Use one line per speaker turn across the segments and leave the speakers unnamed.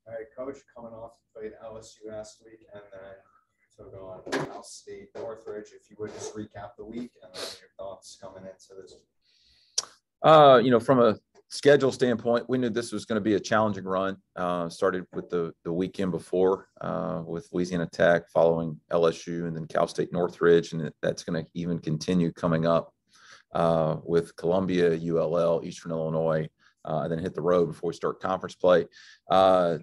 All right, Coach, coming off to play LSU last week and then took on Cal State Northridge. If you would just recap the week and then your thoughts coming into this.
From a schedule standpoint, we knew this was going to be a challenging run. Started with the weekend before with Louisiana Tech, following LSU, and then Cal State Northridge, and that's going to even continue coming up with Columbia, ULL, Eastern Illinois, and then hit the road before we start conference play. I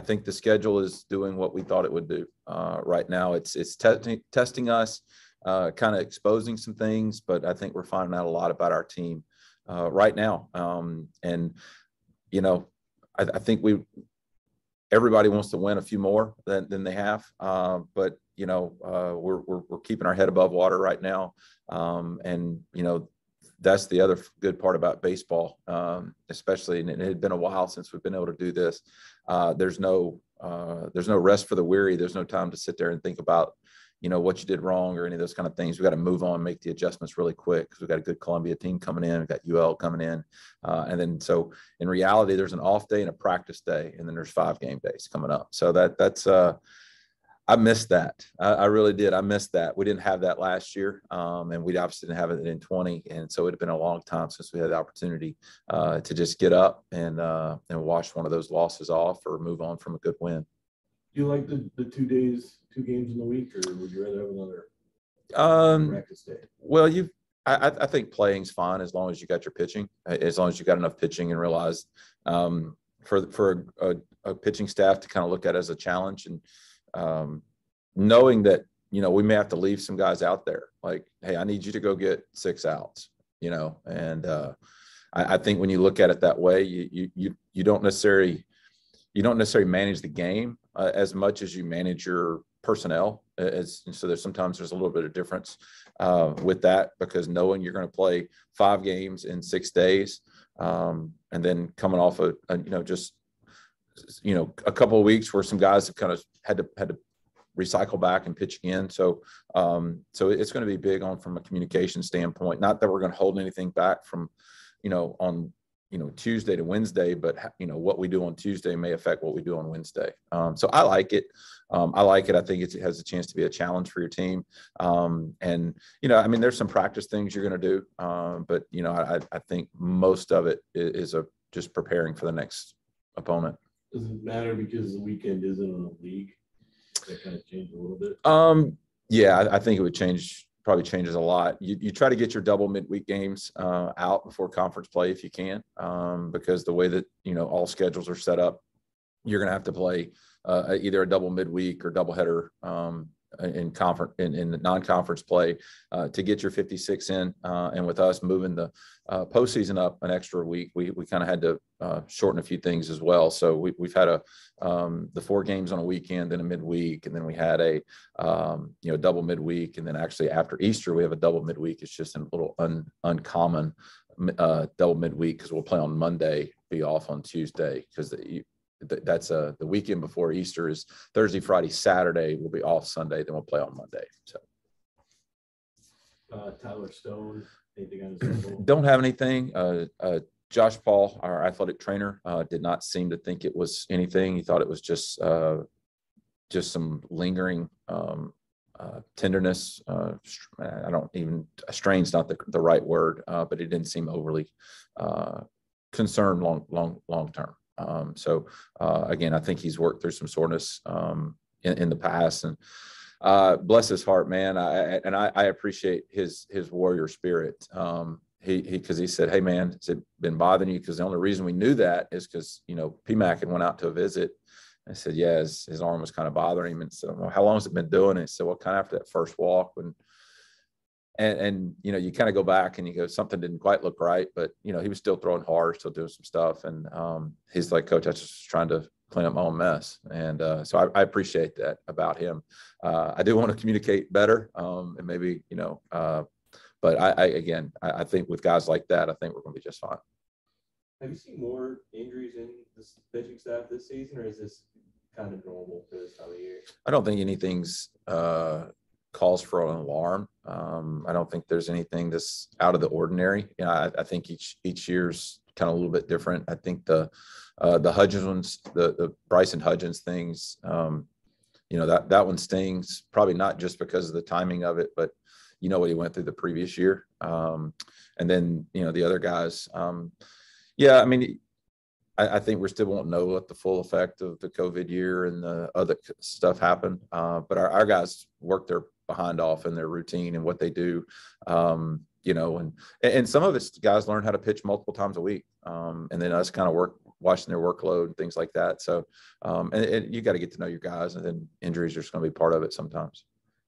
think the schedule is doing what we thought it would do. Right now, it's testing us, kind of exposing some things, but I think we're finding out a lot about our team right now. I think everybody wants to win a few more than they have, but we're keeping our head above water right now, that's the other good part about baseball, especially, and it had been a while since we've been able to do this. There's no rest for the weary. There's no time to sit there and think about, what you did wrong or any of those kind of things. We got to move on, make the adjustments really quick because we've got a good Columbia team coming in. We've got UL coming in. And then, so in reality, there's an off day and a practice day, and then there's 5 game days coming up. So that's I missed that. I really did. I missed that. We didn't have that last year, and we obviously didn't have it in 20. And so it had been a long time since we had the opportunity to just get up and wash one of those losses off or move on from a good win.
Do you like the 2 days, 2 games in the week, or would you rather have another practice day?
Well, I think playing's fine as long as you got your pitching, as long as you got enough pitching and realize for a pitching staff to kind of look at it as a challenge, and knowing that, we may have to leave some guys out there. Like, hey, I need you to go get 6 outs, and I think when you look at it that way, you don't necessarily manage the game as much as you manage your personnel. So there's a little bit of difference with that, because knowing you're going to play 5 games in 6 days, and then coming off a couple of weeks where some guys have kind of had to recycle back and pitch again. So it's going to be big from a communication standpoint. Not that we're going to hold anything back from, on Tuesday to Wednesday, but what we do on Tuesday may affect what we do on Wednesday. So I like it. I think it has a chance to be a challenge for your team. There's some practice things you're going to do, but I think most of it is just preparing for the next opponent.
Does it matter because the weekend isn't in a league? That kind of changed a little bit.
Yeah, I think it would probably changes a lot. You try to get your double midweek games out before conference play if you can, because the way that all schedules are set up, you're going to have to play either a double midweek or doubleheader in the non-conference play to get your 56 in. And with us moving the postseason up an extra week, we kind of had to shorten a few things as well. So we've had the 4 games on a weekend and a midweek, and then we had a double midweek, and then actually after Easter we have a double midweek. It's just a little uncommon double midweek because we'll play on Monday, be off on Tuesday, because that's the weekend before Easter is Thursday, Friday, Saturday. We'll be off Sunday, then we'll play on Monday. So
Tyler Stone, anything on his level?
Don't have anything. Josh Paul, our athletic trainer, did not seem to think it was anything. He thought it was just some lingering tenderness. Strain's not the right word, but it didn't seem overly concerned long term. Again, I think he's worked through some soreness in the past, and bless his heart, man. I appreciate his warrior spirit. Because he said, "Hey, man, has it been bothering you?" Because the only reason we knew that is because PMAC had went out to a visit. I said, "Yeah, his arm was kind of bothering him." And so, well, how long has it been doing it? He said, "Well, kind of after that first walk." And you kind of go back and you go, something didn't quite look right, but he was still throwing hard, still doing some stuff. And he's like, "Coach, I was just trying to clean up my own mess." And so I appreciate that about him. I do want to communicate better, and maybe but I think with guys like that, I think we're going to be just fine.
Have you seen more injuries in the pitching staff this season, or is this kind of normal for this time of year?
I don't think anything's cause for an alarm. I don't think there's anything that's out of the ordinary. You know, I think each year's kind of a little bit different. I think the Hudgens ones, the Bryson Hudgens things, you know, that one stings, probably not just because of the timing of it, but you know what he went through the previous year. And then, you know, the other guys, yeah, I mean, I think we still won't know what the full effect of the COVID year and the other stuff happened. But our guys work their behind off in their routine and what they do. You know, and some of it's guys learn how to pitch multiple times a week. And then us kind of watching their workload and things like that. So, and you got to get to know your guys, and then injuries are just going to be part of it sometimes.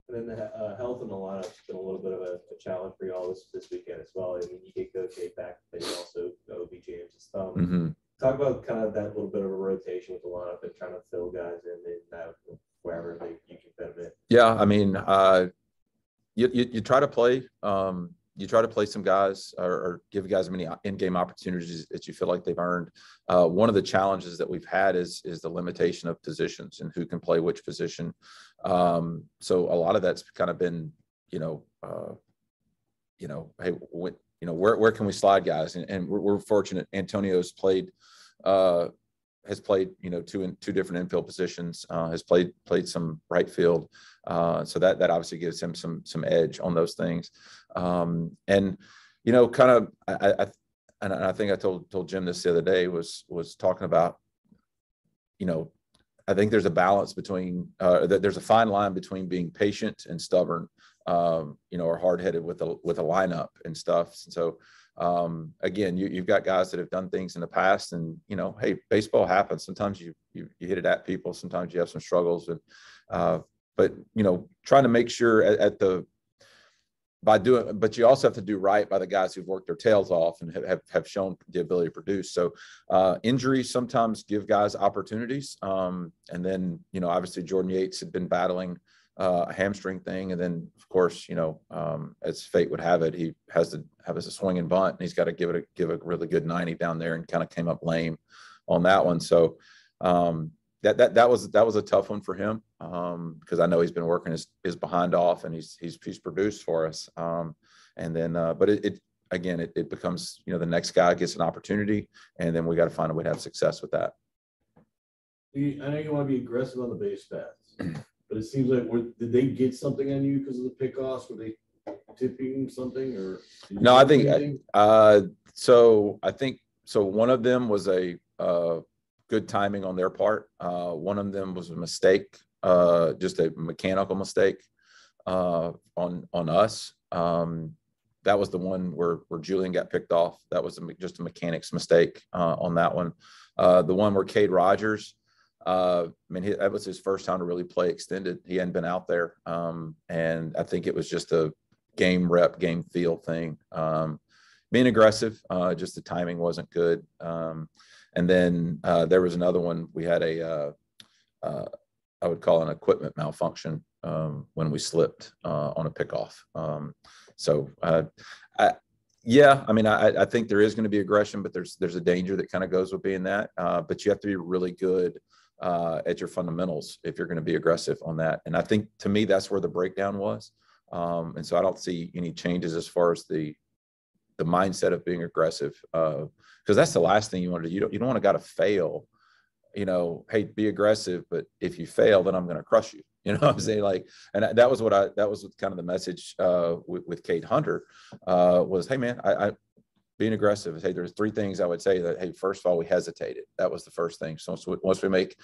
And then the health in the lineup has been a little bit of a challenge for y'all this weekend as well. I mean, you get Coach A back, but you also OB James' thumb.
Mm-hmm.
Talk about kind of that little bit of a rotation with the lineup and trying to fill guys in wherever you can fit them in.
Yeah, I mean, you try to play. You try to play some guys or give guys as many in-game opportunities that you feel like they've earned. One of the challenges that we've had is the limitation of positions and who can play which position. So a lot of that's kind of been, hey, where can we slide guys? And we're fortunate. Antonio's played, two different infield positions, has played some right field. So that obviously gives him some edge on those things. And, you know, kind of, I think I told Jim this the other day was talking about, you know, I think there's a balance between, there's a fine line between being patient and stubborn, or hard-headed with a lineup and stuff. So, again, you've got guys that have done things in the past, and, you know, hey, baseball happens. Sometimes you hit it at people. Sometimes you have some struggles, and, but, you know, trying to make sure but you also have to do right by the guys who've worked their tails off and have shown the ability to produce. So injuries sometimes give guys opportunities. And then, you know, obviously Jordan Yates had been battling a hamstring thing. And then, of course, you know, as fate would have it, he has to have a swing and bunt, and he's got to give a really good 90 down there, and kind of came up lame on that one. So that was a tough one for him, because I know he's been working his behind off, and he's produced for us. And then, but it becomes, you know, the next guy gets an opportunity, and then we got to find a way to have success with that.
I know you want to be aggressive on the base paths, but it seems like did they get something on you because of the pickoffs? Were they tipping something, or?
No, I think so. I think so. One of them was a good timing on their part. One of them was a mistake, just a mechanical mistake on us. That was the one where Julian got picked off. That was just a mechanics mistake on that one. The one where Cade Rogers, that was his first time to really play extended. He hadn't been out there. And I think it was just a game rep, game feel thing. Being aggressive, just the timing wasn't good. And then there was another one. We had I would call an equipment malfunction when we slipped on a pickoff. I think there is going to be aggression, but there's a danger that kind of goes with being that. But you have to be really good at your fundamentals if you're going to be aggressive on that. And I think, to me, that's where the breakdown was. And so I don't see any changes as far as the mindset of being aggressive, because that's the last thing you want to do. You don't want a guy to fail, you know, hey, be aggressive, but if you fail, then I'm going to crush you. You know what I'm saying? Like, and that was kind of the message with Cade Hunter was, hey man, I being aggressive. Hey, there's three things I would say that, hey, first of all, we hesitated. That was the first thing. So once we make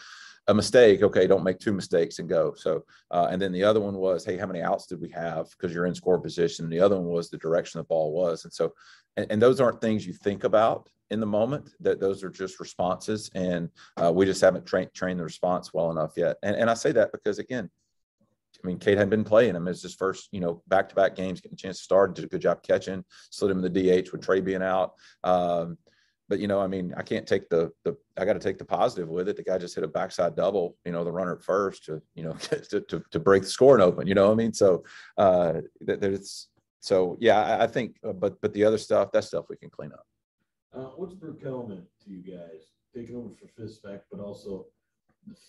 a mistake, okay, don't make two mistakes and go. So, and then the other one was, hey, how many outs did we have? Because you're in score position. And the other one was the direction the ball was. And so, and those aren't things you think about in the moment, that those are just responses. And we just haven't trained the response well enough yet. And I say that because, again, I mean, Cade hadn't been playing him. It's his first, you know, back-to-back games, getting a chance to start, did a good job catching, slid him in the DH with Trey being out. But, you know, I mean, I can't take I got to take the positive with it. The guy just hit a backside double, you know, the runner at first to, you know, to break the scoring open, you know what I mean? So I think, but the other stuff, that stuff we can clean up.
What's Burkell meant to you guys? Taking over for Fispec, but also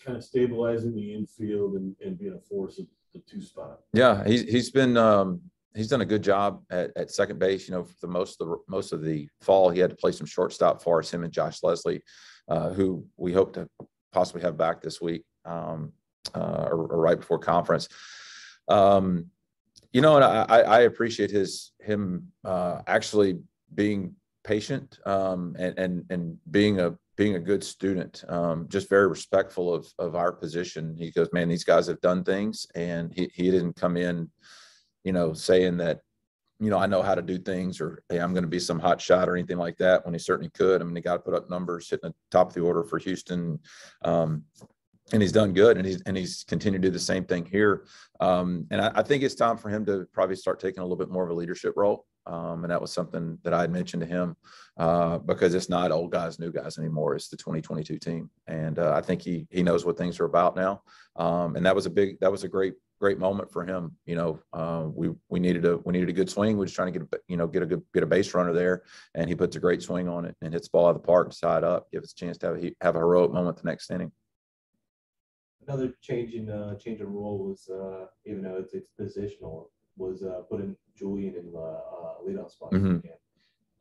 kind of stabilizing the infield and being a force at the two spot.
Yeah, he's been he's done a good job at second base. For the most of the fall, he had to play some shortstop for us, him and Josh Leslie, who we hope to possibly have back this week or right before conference. And I appreciate him actually being patient and being a good student, just very respectful of our position. He goes, man, these guys have done things, and he didn't come in, saying that, I know how to do things, or, hey, I'm going to be some hot shot or anything like that, when he certainly could. I mean, he got to put up numbers, hitting the top of the order for Houston. And he's done good, and he's continued to do the same thing here. And I think it's time for him to probably start taking a little bit more of a leadership role. And that was something that I had mentioned to him, because it's not old guys, new guys anymore. It's the 2022 team. And I think he knows what things are about now. And that was a great moment for him. We needed a good swing. We were just trying to get a base runner there, and he puts a great swing on it and hits the ball out of the park, side up, give us a chance to have a heroic moment the next inning.
Another change in role was, even though it's positional, was putting Julian in the leadoff spot.
Mm-hmm.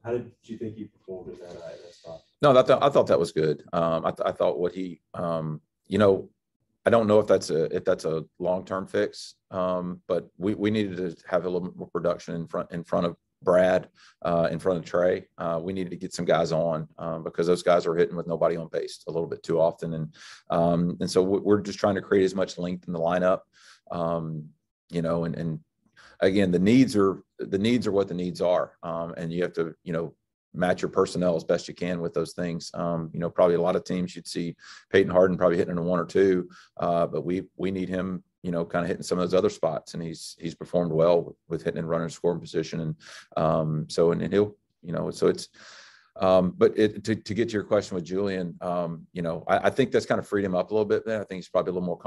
How did you think he performed in that spot?
No, I thought that was good. I thought what he, I don't know if that's a long-term fix, but we needed to have a little bit more production in front of Brad, in front of Trey. We needed to get some guys on, because those guys are hitting with nobody on base a little bit too often. And so we're just trying to create as much length in the lineup, and again, the needs are what the needs are. And you have to, match your personnel as best you can with those things. Probably a lot of teams you'd see Peyton Harden probably hitting a 1 or 2, but we need him, kind of hitting some of those other spots, and he's performed well with hitting and running scoring position. And he'll, so it's, but to get to your question with Julian, I think that's kind of freed him up a little bit there. I think he's probably a little more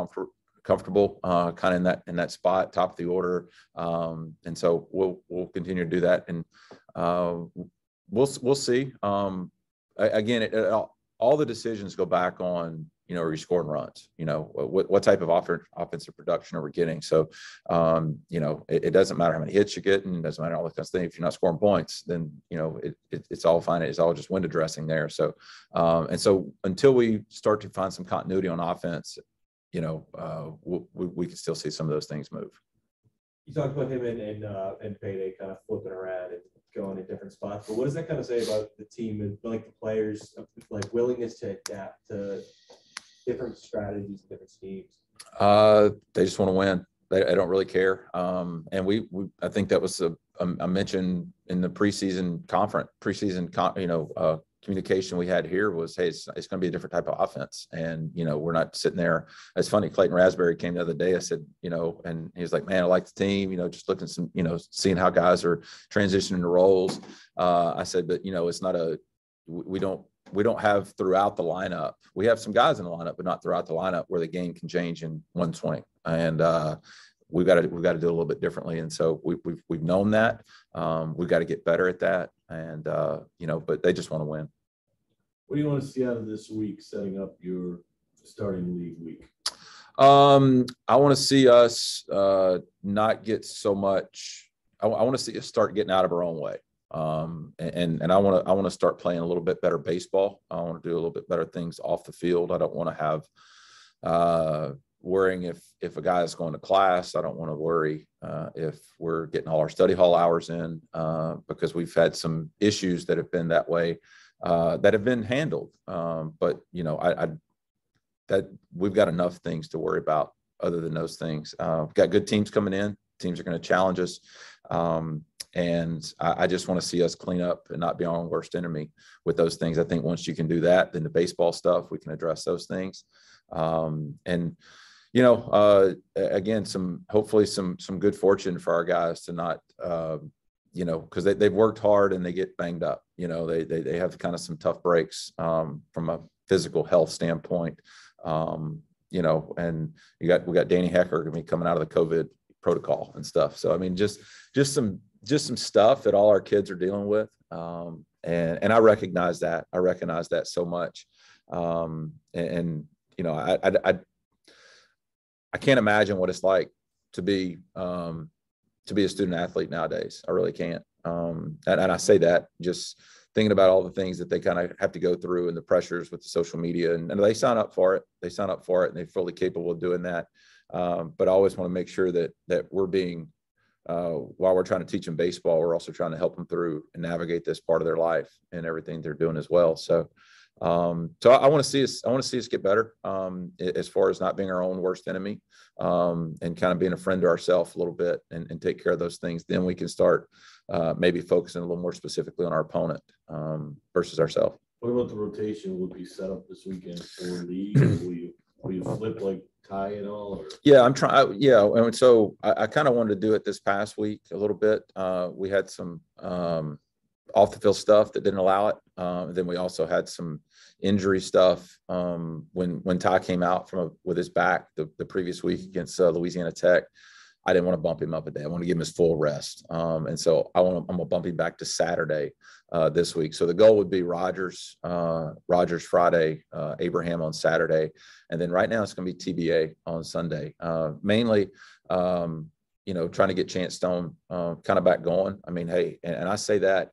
comfortable kind of in that spot, top of the order. And so we'll continue to do that. And we'll see. Again, all the decisions go back on, are you scoring runs? What type of offensive production are we getting? So, it doesn't matter how many hits you get, and it doesn't matter all that kind of thing. If you're not scoring points, then, it's all fine. It's all just window dressing there. So, and so until we start to find some continuity on offense, we can still see some of those things move.
You talked about him and Payday kind of flipping around and going in different spots, but what does that kind of say about the team and like the players, like willingness to adapt to different strategies, different schemes?
They just want to win. They don't really care. And I think that was a mention in the preseason communication we had here was, hey, it's going to be a different type of offense. And, we're not sitting there. It's funny. Clayton Raspberry came the other day. I said, and he was like, man, I like the team, just looking some, seeing how guys are transitioning to roles. I said, but, it's not we don't have throughout the lineup. We have some guys in the lineup, but not throughout the lineup where the game can change in one swing. And, we've got to do it a little bit differently. And so we've known that. We've got to get better at that. And, but they just want to win.
What do you want to see out of this week, setting up your starting league week?
I want to see us not get so much. I want to see us start getting out of our own way. And I want to start playing a little bit better baseball. I want to do a little bit better things off the field. I don't want to have worrying if a guy is going to class. I don't want to worry if we're getting all our study hall hours in, because we've had some issues that have been that way, that have been handled. But that we've got enough things to worry about other than those things. We've got good teams coming in. Teams are going to challenge us. And I just want to see us clean up and not be our own worst enemy with those things. I think once you can do that, then the baseball stuff, we can address those things. And, again, hopefully some good fortune for our guys to not, because they've worked hard and they get banged up. They have kind of some tough breaks from a physical health standpoint. And we got Danny Hecker going to be coming out of the COVID protocol and stuff. So, I mean, just some stuff that all our kids are dealing with. And I recognize that. I recognize that so much. I can't imagine what it's like to be, to be a student athlete nowadays. I really can't. And I say that just thinking about all the things that they kind of have to go through and the pressures with the social media, and they sign up for it. They sign up for it, and they're fully capable of doing that. But I always want to make sure that we're being, while we're trying to teach them baseball, we're also trying to help them through and navigate this part of their life and everything they're doing as well. So, I want to see us get better, as far as not being our own worst enemy, and kind of being a friend to ourselves a little bit, and take care of those things. Then we can start maybe focusing a little more specifically on our opponent, versus ourselves.
What about the rotation? Will it be set up this weekend for league? Will you flip like Ty and all? Or?
Yeah, I'm trying. Yeah, and so I kind of wanted to do it this past week a little bit. We had some off the field stuff that didn't allow it. Then we also had some injury stuff when Ty came out with his back the previous week against Louisiana Tech. I didn't want to bump him up a day. I want to give him his full rest. And so I'm gonna bump him back to Saturday this week. So the goal would be Rogers Friday, Abraham on Saturday, and then right now it's going to be TBA on Sunday. Mainly, trying to get Chance Stone kind of back going. I mean, hey, and I say that.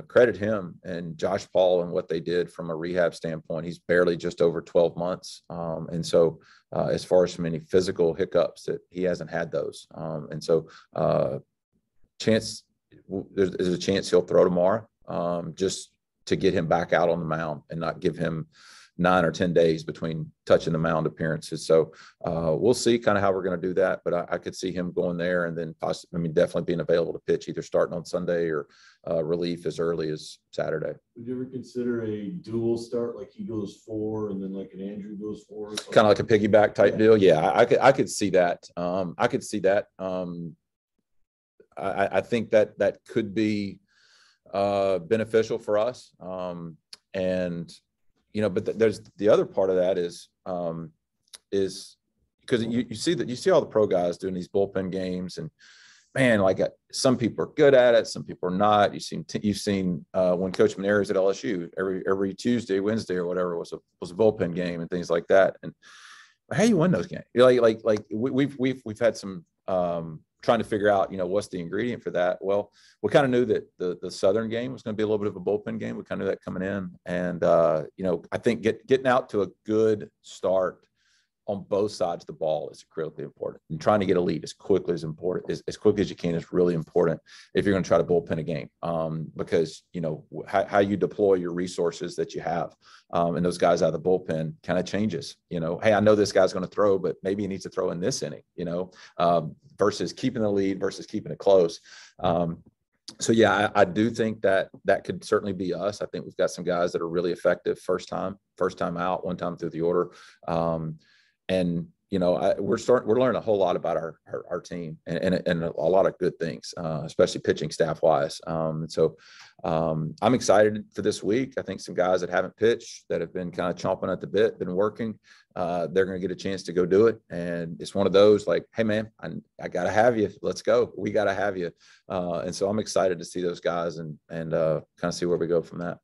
Credit him and Josh Paul and what they did from a rehab standpoint. He's barely just over 12 months. And so as far as many physical hiccups, that he hasn't had those. And so there's a chance he'll throw tomorrow, just to get him back out on the mound and not give him 9 or 10 days between touching the mound appearances. So we'll see kind of how we're going to do that, but I could see him going there and then definitely being available to pitch either starting on Sunday or relief as early as Saturday.
Would you ever consider a dual start, like he goes 4 and then like an Andrew goes 4?
Kind of like a piggyback type deal. Yeah, I could see that. I could see that. I think that could be beneficial for us. And but there's the other part of that is because you see all the pro guys doing these bullpen games, and man, like some people are good at it, some people are not. You've seen when Coach McNeese was at LSU, every Tuesday, Wednesday, or whatever was a bullpen game and things like that. And how you win those games? We've had some trying to figure out, what's the ingredient for that. Well, we kind of knew that the Southern game was going to be a little bit of a bullpen game. We kind of knew that coming in. And, I think getting out to a good start on both sides of the ball is critically important. And trying to get a lead as quickly as you can is really important if you're going to try to bullpen a game, because, how you deploy your resources that you have, and those guys out of the bullpen kind of changes. Hey, I know this guy's going to throw, but maybe he needs to throw in this inning, versus keeping the lead versus keeping it close. So, yeah, I do think that could certainly be us. I think we've got some guys that are really effective first time out, one time through the order. And, we're learning a whole lot about our team and a lot of good things, especially pitching staff wise. So I'm excited for this week. I think some guys that haven't pitched that have been kind of chomping at the bit, been working, they're going to get a chance to go do it. And it's one of those like, hey man, I got to have you. Let's go. We got to have you. And so I'm excited to see those guys and kind of see where we go from that.